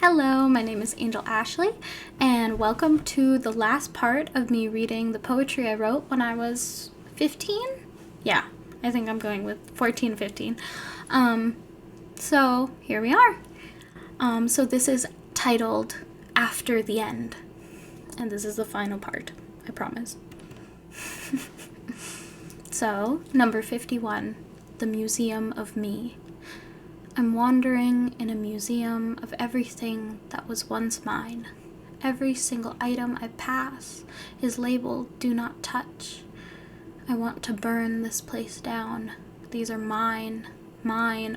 Hello, my name is Angel Ashley, and welcome to the last part of me reading the poetry I wrote when I was 15? Yeah, I think I'm going with 14, 15. So here we are. So this is titled After the End, and this is the final part, I promise. So, number 51, The Museum of Me. I'm wandering in a museum of everything that was once mine. Every single item I pass is labeled "Do Not Touch." I want to burn this place down. These are mine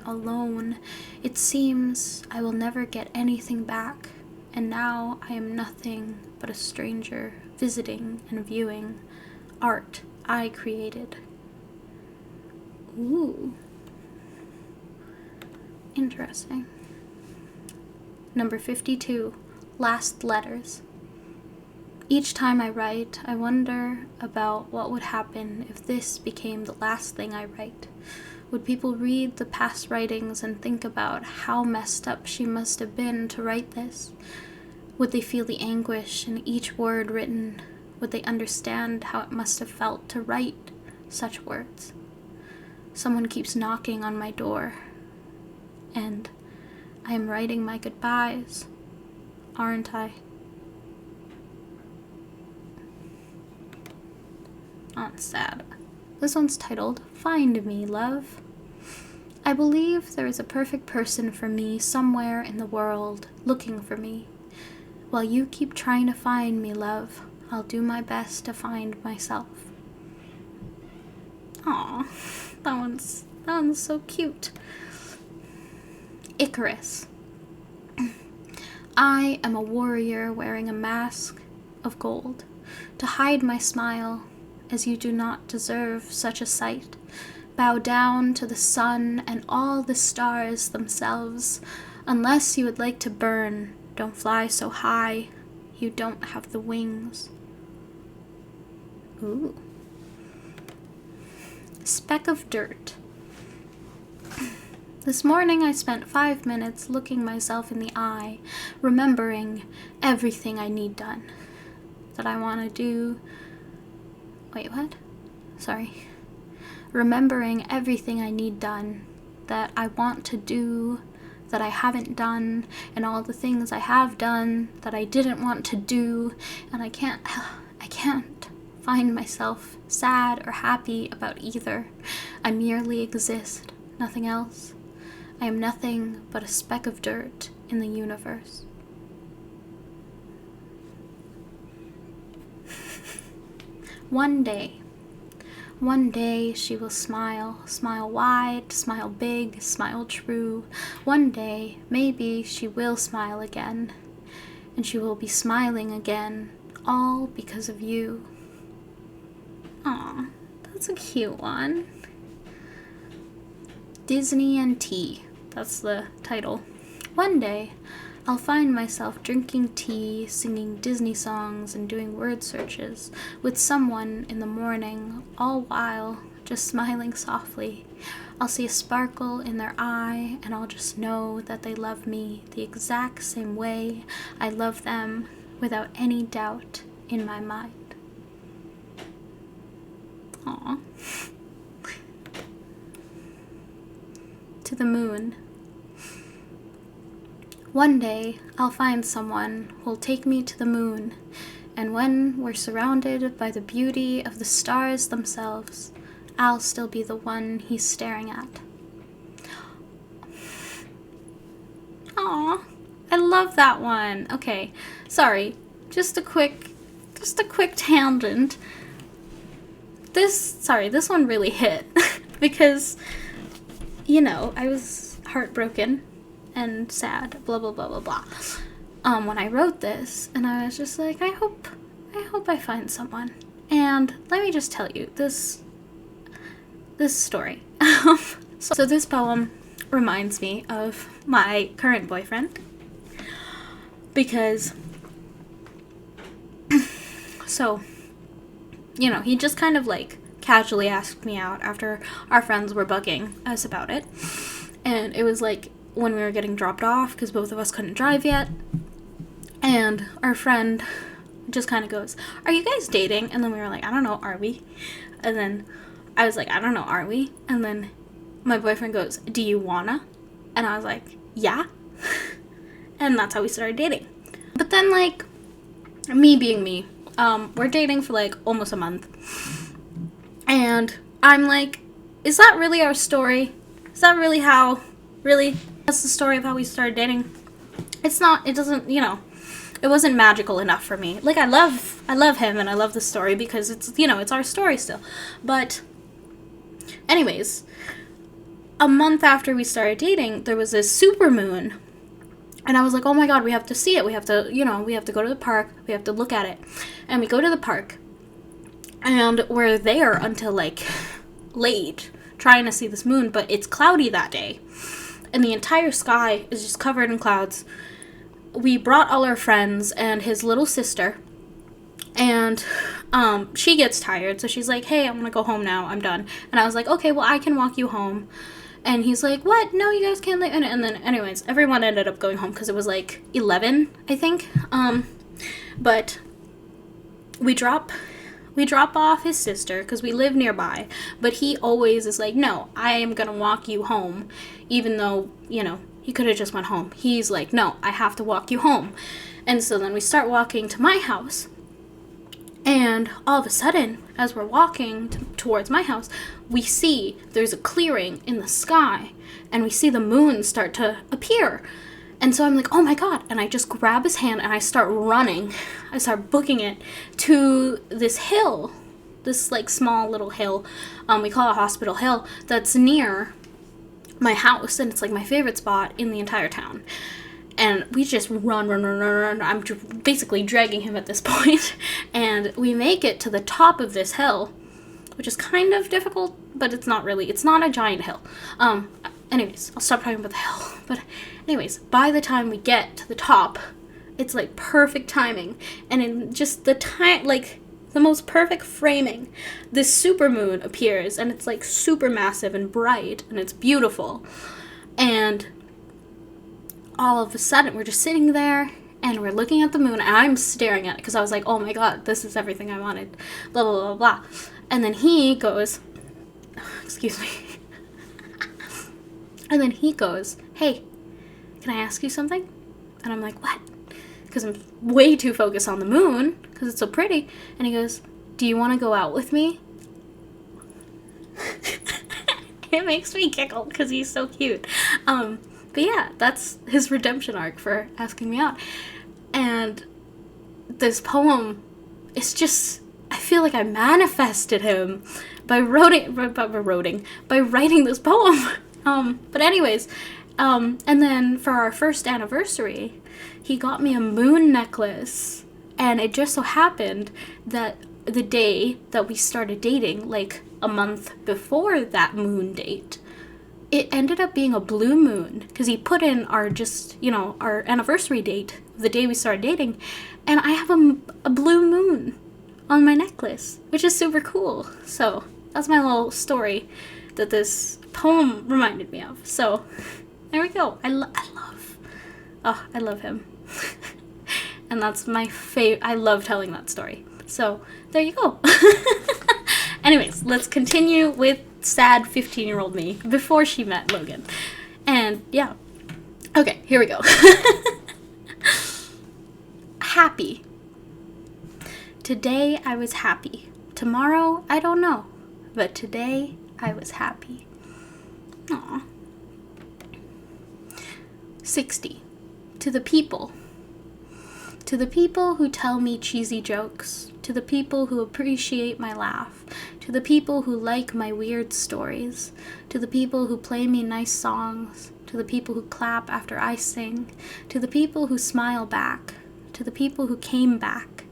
alone. It seems I will never get anything back, and now I am nothing but a stranger visiting and viewing art I created. Ooh. Interesting. Number 52, Last Letters. Each time I write, I wonder about what would happen if this became the last thing I write. Would people read the past writings and think about how messed up she must have been to write this? Would they feel the anguish in each word written? Would they understand how it must have felt to write such words? Someone keeps knocking on my door. And I am writing my goodbyes, aren't I? Oh, it's sad. This one's titled, Find Me, Love. I believe there is a perfect person for me somewhere in the world, looking for me. While you keep trying to find me, love, I'll do my best to find myself. Aw, that one's so cute. Icarus. I am a warrior wearing a mask of gold to hide my smile, as you do not deserve such a sight. Bow down to the sun and all the stars themselves. Unless you would like to burn, don't fly so high. You don't have the wings. Ooh. Speck of dirt. This morning I spent 5 minutes looking myself in the eye, remembering everything I need done. That I want to do... Wait, what? Sorry. Remembering everything I need done, that I want to do, that I haven't done, and all the things I have done that I didn't want to do, and I can't find myself sad or happy about either. I merely exist, nothing else. I am nothing but a speck of dirt in the universe. One day she will smile wide, smile big, smile true. One day, maybe she will smile again, and she will be smiling again, all because of you. Aw, that's a cute one. Disney and Tea. That's the title. One day, I'll find myself drinking tea, singing Disney songs, and doing word searches with someone in the morning, all while just smiling softly. I'll see a sparkle in their eye, and I'll just know that they love me the exact same way I love them, without any doubt in my mind. Aww. To the moon. One day, I'll find someone who'll take me to the moon, and when we're surrounded by the beauty of the stars themselves, I'll still be the one he's staring at. Aw, I love that one. Okay, sorry, just a quick tangent. This one really hit, because, I was heartbroken and sad, blah, blah, blah, blah, blah, when I wrote this, and I was just like, I hope I find someone. And let me just tell you this story. So this poem reminds me of my current boyfriend, because, so, he just kind of casually asked me out after our friends were bugging us about it. And it was when we were getting dropped off, because both of us couldn't drive yet. And our friend just kind of goes, "Are you guys dating?" And then we were like, "I don't know, are we?" And then I was like, "I don't know, are we?" And then my boyfriend goes, "Do you wanna?" And I was like, "Yeah." And that's how we started dating. But then, like, me being me, we're dating for like almost a month. And I'm like, is that really our story? Is that really that's the story of how we started dating? It's not, it doesn't, it wasn't magical enough for me. Like, I love him and I love the story because it's, it's our story still. But anyways, a month after we started dating, there was this supermoon. And I was like, oh my God, we have to see it. We have to, we have to go to the park. We have to look at it. And we go to the park. And we're there until, like, late, trying to see this moon. But it's cloudy that day. And the entire sky is just covered in clouds. We brought all our friends and his little sister. And she gets tired. So she's like, hey, I'm going to go home now. I'm done. And I was like, okay, well, I can walk you home. And he's like, what? No, you guys can't leave. And then, anyways, everyone ended up going home because it was like 11, I think. But we drop off his sister because we live nearby. But he always is like, no, I am going to walk you home. Even though, he could have just went home. He's like, no, I have to walk you home. And so then we start walking to my house. And all of a sudden, as we're walking towards my house, we see there's a clearing in the sky, and we see the moon start to appear. And so I'm like, oh my God. And I just grab his hand and I start running. I start booking it to this hill, this like small little hill. We call it Hospital Hill, that's near my house. And it's like my favorite spot in the entire town. And we just run. I'm basically dragging him at this point. And we make it to the top of this hill, which is kind of difficult, but it's not really. It's not a giant hill. Anyways, I'll stop talking about the hill. But anyways, by the time we get to the top, it's like perfect timing. And in just the time, like the most perfect framing, this supermoon appears. And it's like super massive and bright. And it's beautiful. And all of a sudden, we're just sitting there, and we're looking at the moon, and I'm staring at it, because I was like, oh my God, this is everything I wanted, blah, blah, blah, blah. And then he goes, excuse me, and then he goes, hey, can I ask you something? And I'm like, what? Because I'm way too focused on the moon, because it's so pretty. And he goes, do you want to go out with me? It makes me giggle, because he's so cute. But yeah, that's his redemption arc for asking me out. And this poem is just, I feel like I manifested him by writing this poem. But anyways, and then for our first anniversary, he got me a moon necklace. And it just so happened that the day that we started dating, like a month before that moon date, it ended up being a blue moon, because he put in our our anniversary date, the day we started dating, and I have a blue moon on my necklace, which is super cool. So that's my little story that this poem reminded me of. So there we go. I love him. And that's my favorite. I love telling that story. So there you go. Anyways, let's continue with sad 15-year-old me before she met Logan. And yeah. Okay, here we go. Happy. Today I was happy. Tomorrow, I don't know. But today I was happy. Aww. 60. To the people. To the people who tell me cheesy jokes. To the people who appreciate my laugh. To the people who like my weird stories. To the people who play me nice songs. To the people who clap after I sing. To the people who smile back. To the people who came back.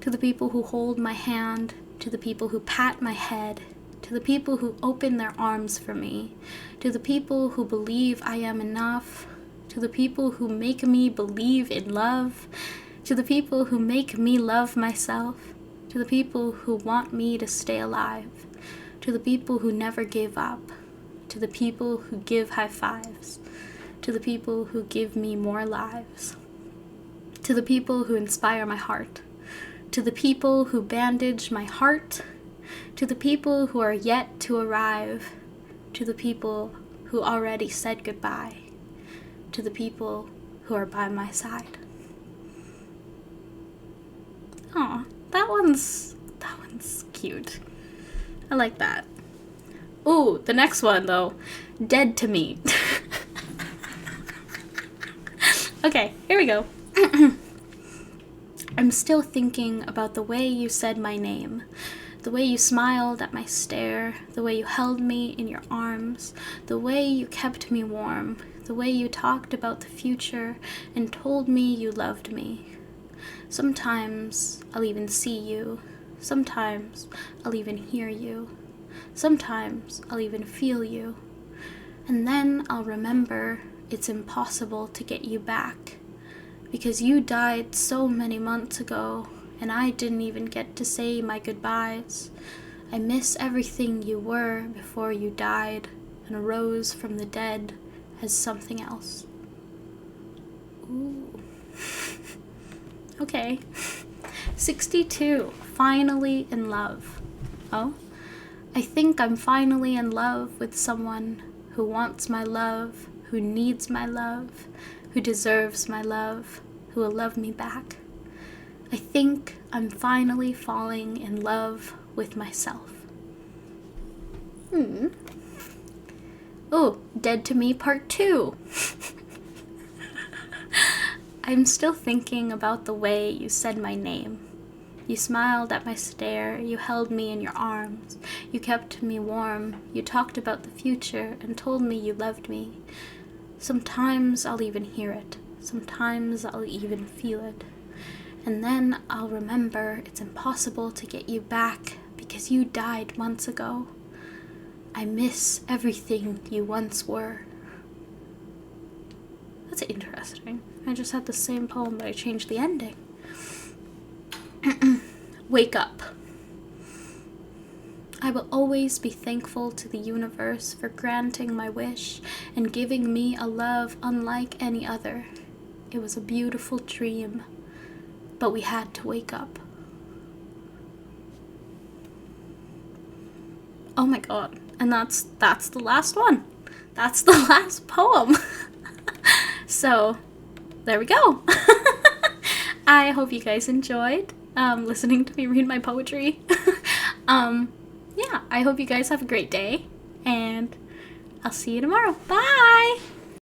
To the people who hold my hand. To the people who pat my head. To the people who open their arms for me. To the people who believe I am enough. To the people who make me believe in love. To the people who make me love myself. To the people who want me to stay alive. To the people who never gave up. To the people who give high fives. to the people who give me more lives, to the people who inspire my heart, to the people who bandage my heart, to the people who are yet to arrive, to the people who already said goodbye, to the people who are by my side. Aw, that one's cute. I like that. Ooh, the next one though. Dead to me. Okay, here we go. I'm still thinking about the way you said my name, the way you smiled at my stare, the way you held me in your arms, the way you kept me warm, the way you talked about the future and told me you loved me. Sometimes I'll even see you. Sometimes I'll even hear you. Sometimes I'll even feel you. And then I'll remember it's impossible to get you back, because you died so many months ago, and I didn't even get to say my goodbyes. I miss everything you were before you died and arose from the dead as something else. Ooh. Okay. 62. Finally in love. Oh? I think I'm finally in love with someone who wants my love, who needs my love, who deserves my love, who will love me back. I think I'm finally falling in love with myself. Oh, Dead to Me Part 2. I'm still thinking about the way you said my name. You smiled at my stare, you held me in your arms, you kept me warm, you talked about the future and told me you loved me. Sometimes I'll even hear it, sometimes I'll even feel it. And then I'll remember it's impossible to get you back because you died months ago. I miss everything you once were. That's interesting. I just had the same poem, but I changed the ending. Wake up. I will always be thankful to the universe for granting my wish and giving me a love unlike any other. It was a beautiful dream, but we had to wake up. Oh my god. And that's the last one. That's the last poem. So, there we go. I hope you guys enjoyed listening to me read my poetry. Yeah, I hope you guys have a great day, and I'll see you tomorrow. Bye!